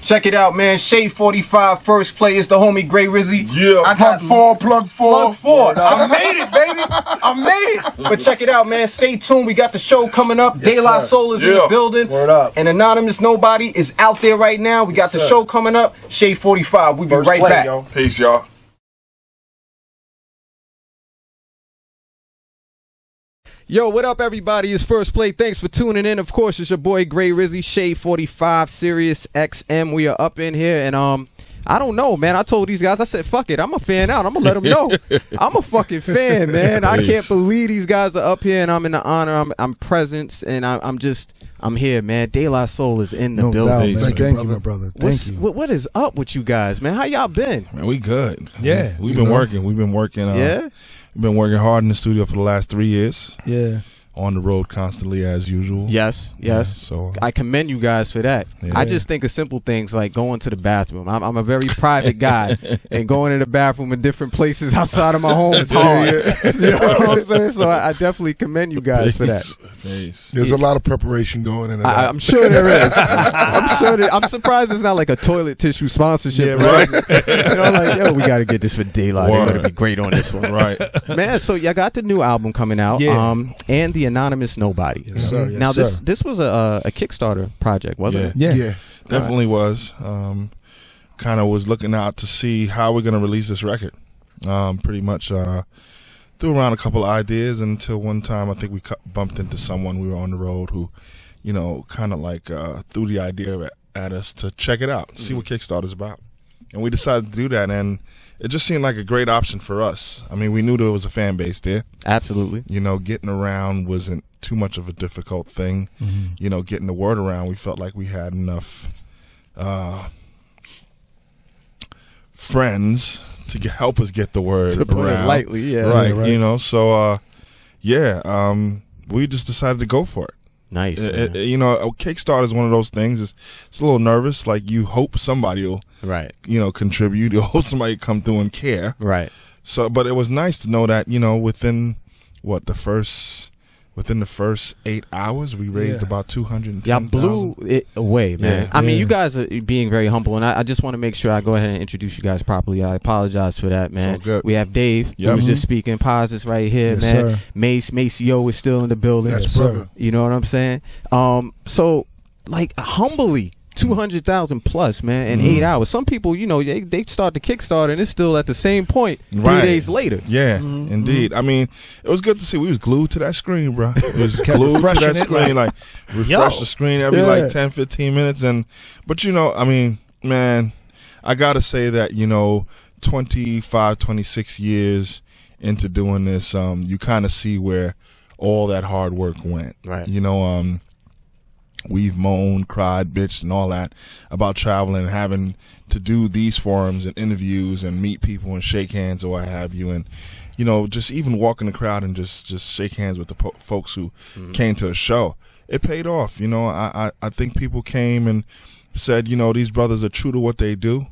Check it out, man. Shade 45, first play is the homie Gray Rizzy. Yeah, I got plug four. I made it, baby. I made it. But check it out, man. Stay tuned. We got the show coming up. De La Soul is in the building. Word up. And Anonymous Nobody is out there right now. We got the show coming up. Shade 45. We'll be right back. Yo. Peace, y'all. Yo, what up, everybody? It's First Play. Thanks for tuning in. Of course, it's your boy Gray Rizzy, Shade 45, Sirius XM. We are up in here, and I don't know, man. I told these guys, I said, fuck it. I'm a fan out. I'm gonna let them know. I'm a fucking fan, man. I can't believe these guys are up here, and I'm in the honor. I'm present, and I'm here, man. De La Soul is in the building. Thank you, my brother. Thank you. What is up with you guys, man? How y'all been? Man, we good. Yeah. We've been working. We've been working. Yeah? We've been working hard in the studio for the last 3 years. Yeah. On the road constantly as usual. Yes. Yeah, so I commend you guys for that. Yeah. I just think of simple things like going to the bathroom. I'm a very private guy, and going to the bathroom in different places outside of my home is hard. You know what I'm saying? So I definitely commend you guys for that. There's a lot of preparation going into that. I'm sure there is. I'm surprised it's not like a toilet tissue sponsorship. Yeah, right. You know, like, yo, we got to get this for Daylight. They're going to be great on this one. Right. Man, so y'all got the new album coming out, and the Anonymous Nobody. Yes, sir. Yes, now, sir. this was a Kickstarter project, wasn't it? Yeah. Definitely was. Kind of was looking out to see how we're going to release this record. Pretty much threw around a couple of ideas until one time I think we bumped into someone. We were on the road who, you know, kind of like threw the idea at us to check it out, see what Kickstarter's about. And we decided to do that, and it just seemed like a great option for us. I mean, we knew there was a fan base there. Absolutely. You know, getting around wasn't too much of a difficult thing. You know, getting the word around, we felt like we had enough friends to help us get the word to put around. it lightly, yeah. Right. You know, so we just decided to go for it. Nice. You know, a Kickstarter is one of those things. It's a little nervous. Like, you hope somebody will, you know, contribute. You hope somebody come through and care. Right. So, but it was nice to know that, you know, within the first 8 hours, we raised about $210,000. Y'all blew it away, man. Yeah. I mean, you guys are being very humble, and I just want to make sure I go ahead and introduce you guys properly. I apologize for that, man. It's all good. We have Dave, who was just speaking. Paz is right here, Yes, man. sir. Maseo is still in the building. Yes, brother. You know what I'm saying? So, like, humbly, 200,000 plus, man, in 8 hours. Some people, you know, they start the Kickstarter and it's still at the same point 3 days later. Yeah, indeed. I mean, it was good to see. We was glued to that screen, bro. It was glued to that screen, like refresh the screen every like 10, 15 minutes. But you know, I mean, man, I gotta say that, you know, 25, 26 years into doing this, you kind of see where all that hard work went. Right. You know, we've moaned, cried, bitched, and all that about traveling and having to do these forums and interviews and meet people and shake hands or what have you. And, you know, just even walk in the crowd and just shake hands with the folks who came to a show. It paid off. You know, I think people came and said, you know, these brothers are true to what they do.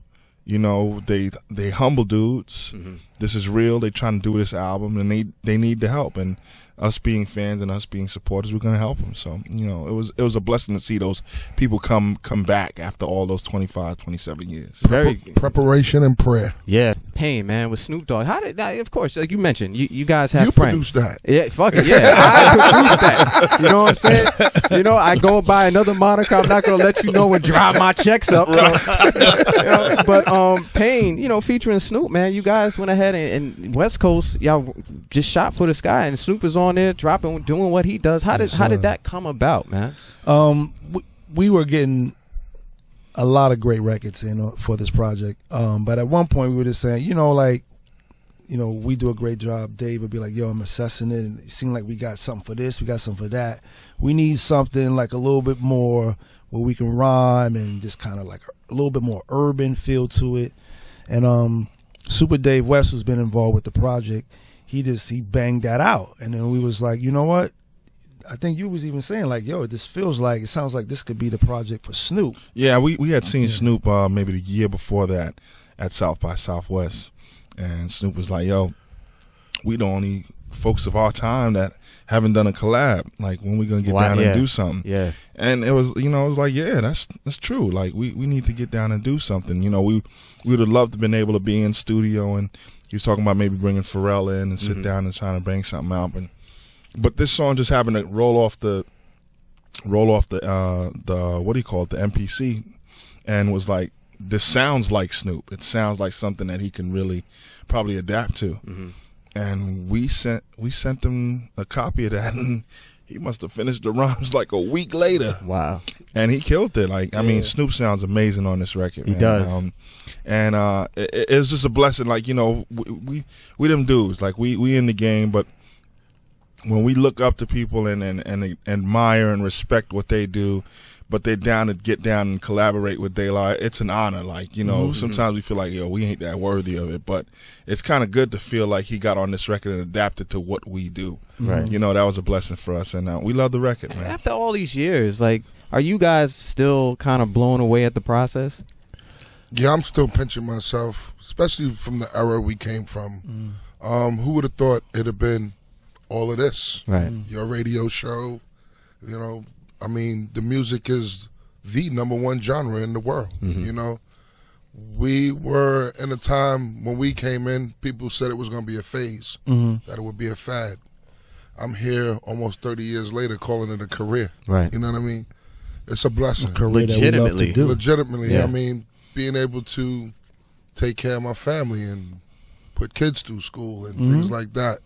You know, they humble dudes. This is real. They trying to do this album, and they need the help. And us being fans and us being supporters, we're gonna help them. So, you know, it was a blessing to see those people come back after all those 25, 27 years. Very Preparation and prayer. Yeah, Pain, man, with Snoop Dogg. How did that? Of course, like you mentioned, you guys have You friends. produced that. Yeah, fuck it, yeah. I produced that. You know what I'm saying? You know, I go and buy another moniker. I'm not gonna let you know and drive my checks up. So, you know, but Pain, you know, featuring Snoop, man. You guys went ahead and West Coast, y'all just shot for the sky, and Snoop is on there doing what he does. How did that come about, man? We were getting a lot of great records in for this project. But at one point we were just saying, you know, like, you know, we do a great job. Dave would be like, yo, I'm assessing it, and it seemed like we got something for this, we got something for that. We need something like a little bit more where we can rhyme and just kind of like a little bit more urban feel to it. And Super Dave West, who's been involved with the project, he banged that out. And then we was like, you know what? I think you was even saying like, yo, it sounds like this could be the project for Snoop. Yeah, we had seen Snoop maybe the year before that at South by Southwest. And Snoop was like, yo, we the only folks of our time that haven't done a collab. Like, when we gonna get down and do something? Yeah. And it was, it was like, yeah, that's true. Like, we need to get down and do something. We would have loved to have been able to be in studio, and he was talking about maybe bringing Pharrell in and sit down and trying to bring something out. But this song just happened to roll off the what do you call it, the MPC, and was like, this sounds like Snoop. It sounds like something that he can really probably adapt to. And we sent him a copy of that, and he must have finished the rhymes like a week later. Wow. And he killed it. Like, I mean, Snoop sounds amazing on this record, man. He does. It's just a blessing. Like, we them dudes. Like, we in the game, but when we look up to people and admire and respect what they do, but they're down to get down and collaborate with De La, it's an honor. Like, sometimes we feel like, we ain't that worthy of it, but it's kind of good to feel like he got on this record and adapted to what we do. Right. That was a blessing for us, and we love the record, man. After all these years, like, are you guys still kind of blown away at the process? Yeah, I'm still pinching myself, especially from the era we came from. Who would have thought it'd have been all of this? Right. Your radio show, I mean, the music is the #1 genre in the world. We were in a time when we came in, people said it was going to be a phase, that it would be a fad. I'm here almost 30 years later calling it a career. Right. You know what I mean? It's a blessing. Legitimately. Legitimately. Yeah. I mean, being able to take care of my family and put kids through school and things like that,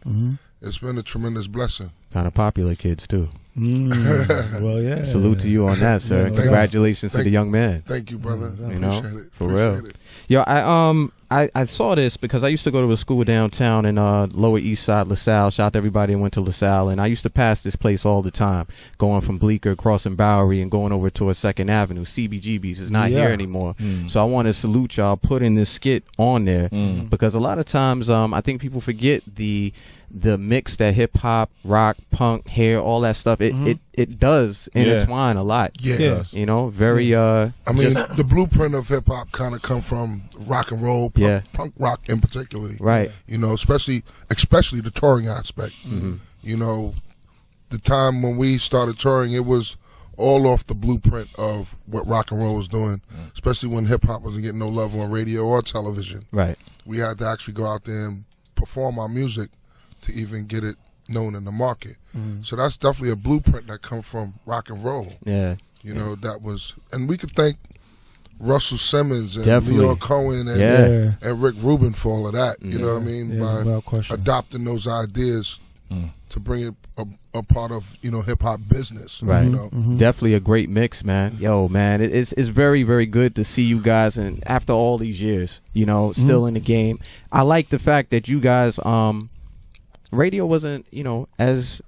it's been a tremendous blessing. Kind of popular kids, too. Well, yeah. Salute to you on that, sir. Congratulations to the young man. Thank you, brother. Appreciate it. For real. Yo, I saw this because I used to go to a school downtown in Lower East Side, LaSalle. Shout out to everybody who went to LaSalle. And I used to pass this place all the time, going from Bleecker, crossing Bowery, and going over towards 2nd Avenue. CBGB's is not here anymore. So I want to salute y'all putting this skit on there because a lot of times I think people forget the mix that hip hop, rock, punk, hair, all that stuff. It does intertwine a lot. Yeah. Very I mean, the blueprint of hip hop kind of come from rock and roll, punk rock in particular. Right. Especially the touring aspect. The time when we started touring, it was all off the blueprint of what rock and roll was doing, especially when hip hop wasn't getting no love on radio or television. Right. We had to actually go out there and perform our music to even get it known in the market. So that's definitely a blueprint that comes from rock and roll. Yeah. That was, and we could thank Russell Simmons and Definitely. Leo Cohen and Rick Rubin for all of that. You know what I mean? By adopting those ideas to bring it a part of hip hop business. Right. Definitely a great mix, man. Yo, man, it's very, very good to see you guys, and after all these years, still in the game. I like the fact that you guys radio wasn't as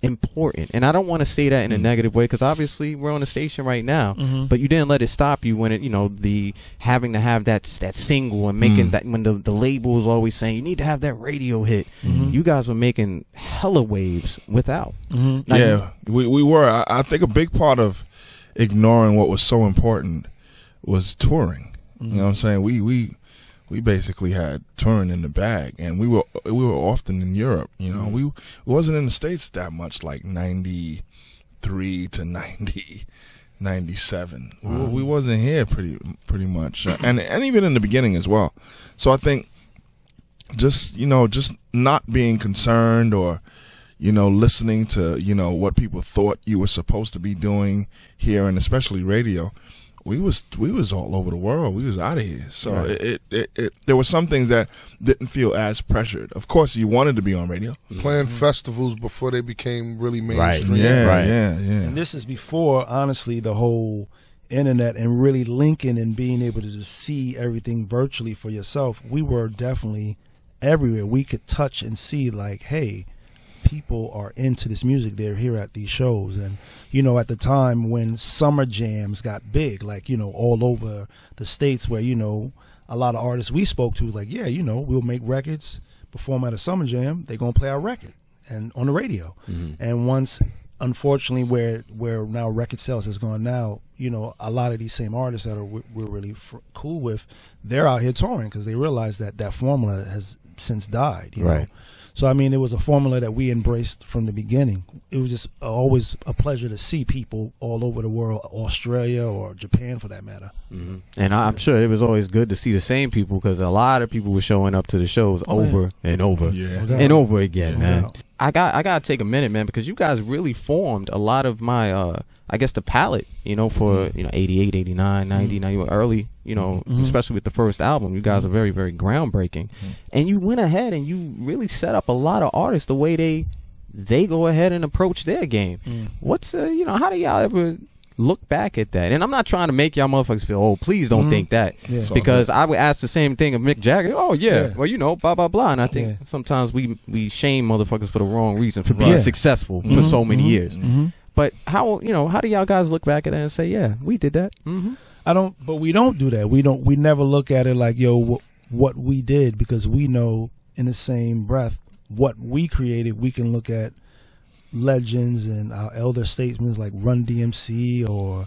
important, and I don't want to say that in a negative way because obviously we're on the station right now, but you didn't let it stop you when it the having to have that single and making that when the label was always saying you need to have that radio hit. You guys were making hella waves without. We were. I think a big part of ignoring what was so important was touring. You know what I'm saying? We basically had touring in the bag, and we were often in Europe. We wasn't in the States that much, like 93 to 97. We wasn't here pretty much, and even in the beginning as well. So I think just not being concerned or listening to what people thought you were supposed to be doing here, and especially radio. We was all over the world. We was out of here. So there were some things that didn't feel as pressured. Of course, you wanted to be on radio, playing festivals before they became really mainstream. Yeah. And this is before, honestly, the whole internet and really linking and being able to just see everything virtually for yourself. We were definitely everywhere. We could touch and see, like, hey, people are into this music. They're here at these shows. And at the time when summer jams got big, like all over the States, where a lot of artists we spoke to was like, we'll make records, perform at a summer jam, they're gonna play our record and on the radio. And once, unfortunately, where now record sales has gone now, a lot of these same artists that we're really cool with, they're out here touring because they realize that formula has since died. You Right. know? So I mean, it was a formula that we embraced from the beginning. It was just always a pleasure to see people all over the world, Australia or Japan for that matter. Mm-hmm. And I'm sure it was always good to see the same people, because a lot of people were showing up to the shows over and over and over again, man. I gotta take a minute, man, because you guys really formed a lot of my I guess the palette, you know, for 88, 89, 90, 91, early, you know, especially with the first album. You guys are very, very groundbreaking. And you went ahead and you really set up a lot of artists the way they go ahead and approach their game. What's you know, how do y'all ever look back at that? And I'm not trying to make y'all motherfuckers feel, oh, please don't think that, because I would ask the same thing of Mick Jagger. Oh yeah, well, you know, blah blah blah. And I think sometimes we shame motherfuckers for the wrong reason for being successful for so many years. But how do y'all guys look back at that and say, yeah, we did that? But we don't do that. We never look at it like, yo, what we did, because we know in the same breath what we created. We can look at legends and our elder statesmen like Run DMC or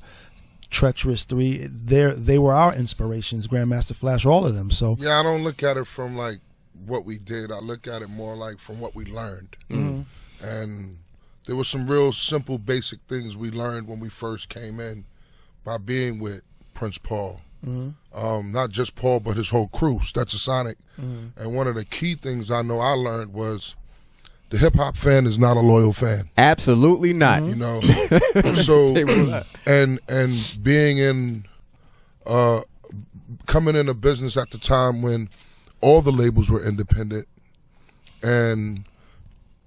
Treacherous 3. They were our inspirations, Grandmaster Flash, all of them. So yeah, I don't look at it from like what we did. I look at it more like from what we learned. And there were some real simple, basic things we learned when we first came in by being with Prince Paul. Not just Paul, but his whole crew, Stetsasonic. And one of the key things I know I learned was the hip-hop fan is not a loyal fan. Absolutely not. You know, so, and being in, coming in a business at the time when all the labels were independent and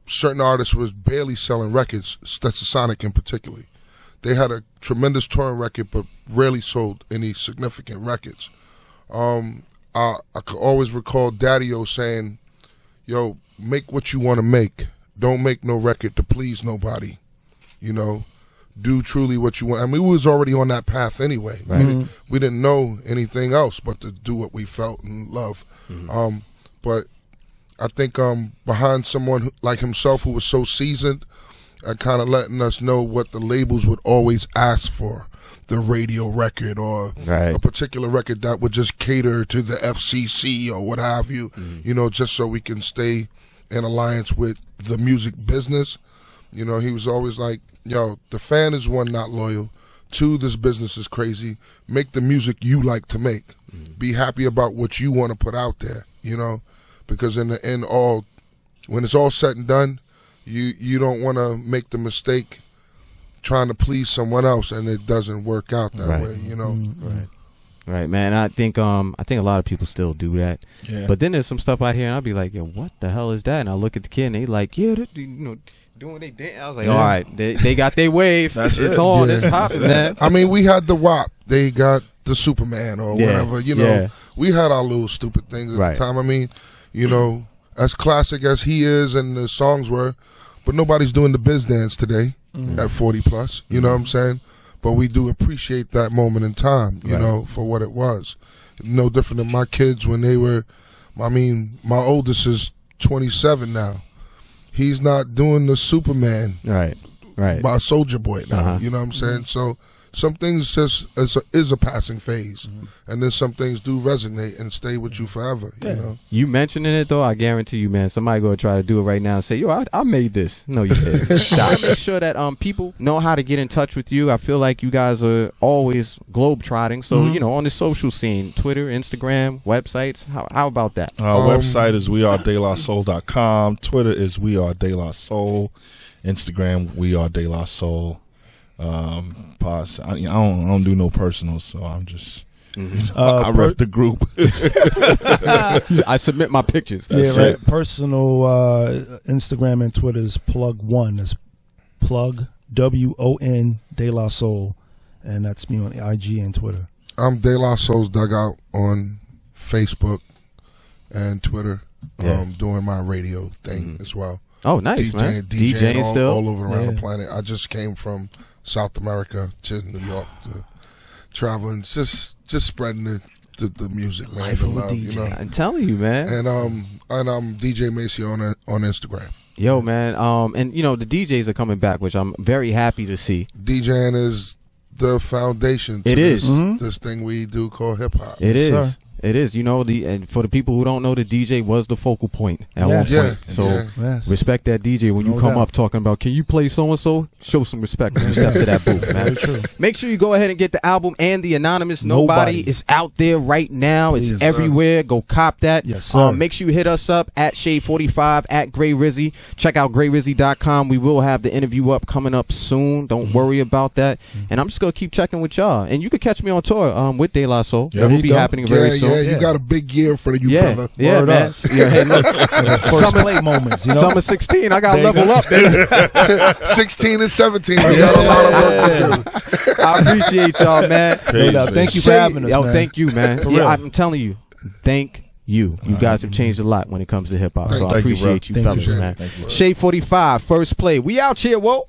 certain artists was barely selling records, Stetsasonic in particular. They had a tremendous touring record, but rarely sold any significant records. I could always recall Daddy-O saying, yo, make what you want to make. Don't make no record to please nobody. You know, do truly what you want. I mean, we was already on that path anyway. Right. We didn't know anything else but to do what we felt and love. But I think behind someone like himself who was so seasoned, kind of letting us know what the labels would always ask for, the radio record or a particular record that would just cater to the FCC or what have you, you know, just so we can stay in alliance with the music business. You know, he was always like, yo, the fan is one, not loyal. Two, this business is crazy. Make the music you like to make. Be happy about what you want to put out there, you know. Because in the end, when it's all said and done, you don't want to make the mistake trying to please someone else and it doesn't work out that way, you know. Right, man. I think a lot of people still do that. Yeah. But then there's some stuff out here, and I'll be like, yo, what the hell is that? And I look at the kid, and they like, yeah, you know, doing they dance. I was like, all right, they got their wave. It's on, it's popping, man. I mean, we had the WAP. They got the Superman or whatever. You know, we had our little stupid things at the time. I mean, you know, as classic as he is and the songs were, but nobody's doing the biz dance today at 40 plus. You know what I'm saying? But we do appreciate that moment in time, you know, for what it was. No different than my kids when they were, I mean, my oldest is 27 now. He's not doing the Superman by Soulja Boy now, you know what I'm saying? So some things just is a passing phase, and then some things do resonate and stay with you forever. You know. You mentioning it though, I guarantee you, man, somebody gonna try to do it right now and say, "Yo, I made this." No, you didn't. Stop. Make sure that people know how to get in touch with you. I feel like you guys are always globetrotting, so you know, on the social scene, Twitter, Instagram, websites. How about that? Our website is wearedelasoul.com. Twitter is wearedelasoul. Instagram, wearedelasoul. I don't do no personal, so I'm just I rep the group. I submit my pictures. Right. Personal Instagram and Twitter is plug1. It's plug WON De La Soul, and that's me on IG and Twitter. I'm De La Soul's Dugout on Facebook and Twitter. Doing my radio thing as well. Oh, nice, man. DJing still all over around the planet. I just came from South America to New York to traveling, just spreading the music, man, Life the love, DJ. you know. I'm telling you, man. And I'm DJ Maseo on Instagram. Yo, man. And you know the DJs are coming back, which I'm very happy to see. DJing is the foundation to this thing we do called hip hop. It is. It is, and for the people who don't know, the DJ was the focal point at one point. So respect that DJ when you come up talking about, can you play so and so? Show some respect when you step to that booth, man. Make sure you go ahead and get the album and the Anonymous Nobody is out there right now. It's everywhere. Go cop that. Yes, sir. Make sure you hit us up at Shade45 at Gray Rizzy. Check out GrayRizzy.com. We will have the interview up coming up soon. Don't worry about that. And I'm just gonna keep checking with y'all. And you can catch me on tour with De La Soul. That will be happening very soon. Yeah, you got a big year in front of you, brother. Yeah, Word man. Hey, look, First play moments, Summer 16, I got to level up, baby. 16 and 17, we got a lot of work to do. I appreciate y'all, man. Thank you for having us, man. Thank you, man. I'm telling you, thank you. You guys have changed a lot when it comes to hip hop, so I appreciate you fellas, man. Shade 45, first play. We out here, whoa.